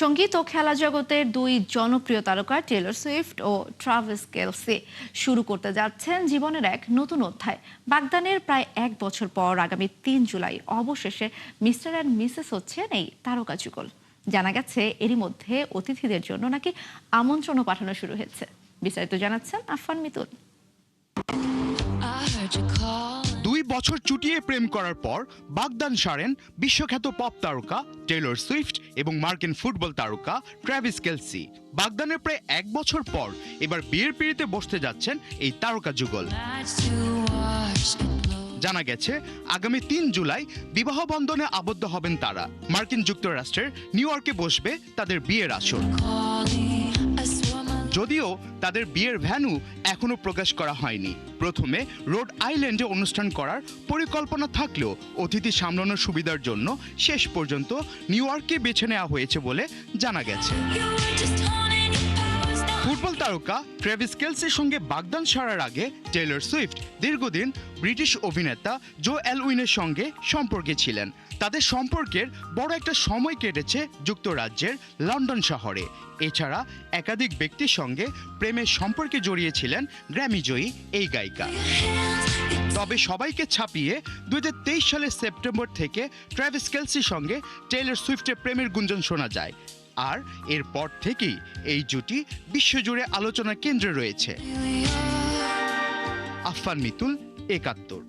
সঙ্গীত ও খেলা জগতের দুই জনপ্রিয় তারকা টেলর সুইফট ও ট্রাভিস কেলসি শুরু করতে যাচ্ছেন জীবনের এক নতুন অধ্যায়। বাগদানের প্রায় 1 বছর পর আগামী 3 জুলাই অবশেষে মিস্টার অ্যান্ড মিসেস হচ্ছেন এই তারকা যুগল। জানা গেছে এরই মধ্যে অতিথিদের জন্য নাকি আমন্ত্রণও পাঠানো শুরু হয়েছে। বিস্তারিত জানাচ্ছেন আফফান মিতুল। 2 বছর চুটিয়ে প্রেম করার পর বাগদান সারেন বিশ্বখ্যাত পপ তারকা টেলর সুইফট এবং মার্কিন ফুটবল তারকা ট্র্যাভিস কেলসি। বাগদানের প্রায় 1 বছর পর এবার বিয়ের পিঁড়িতে বসতে যাচ্ছেন এই তারকা যুগল। জানা গেছে আগামী 3 জুলাই বিবাহ বন্ধনে আবদ্ধ হবেন তারা। মার্কিন যুক্তরাষ্ট্রের নিউ ইয়র্কে বসবে তাদের বিয়ের আসর। যদিও তাদের বিয়ের ভ্যানু এখনো প্রকাশ করা হয়নি। প্রথমে রোড আইল্যান্ডে অনুষ্ঠান করার পরিকল্পনা থাকলেও অতিথি সামলানোর সুবিধার জন্য শেষ পর্যন্ত নিউ ইয়র্কে বেছে নেওয়া হয়েছে বলে জানা গেছে। ফুটবল তারকা ট্র্যাভিস কেলসির সঙ্গে বাগদান সারার আগে টেলর সুইফট দীর্ঘদিন ব্রিটিশ অভিনেতা জো এলউইনের সঙ্গে সম্পর্কে ছিলেন। তাদের সম্পর্কের বড় একটা সময় কেটেছে যুক্তরাজ্যের লন্ডন শহরে। এছাড়া একাধিক ব্যক্তির সঙ্গে প্রেমের সম্পর্কে জড়িয়েছিলেন গ্র্যামিজয়ী এই গায়িকা। তবে সবাইকে ছাপিয়ে 2023 সালের সেপ্টেম্বর থেকে ট্র্যাভিস কেলসির সঙ্গে টেলর সুইফটের প্রেমের গুঞ্জন শোনা যায়। আর এরপর থেকেই এই জুটি বিশ্বজুড়ে আলোচনার কেন্দ্রে রয়েছে। আফফান মিতুল, 71।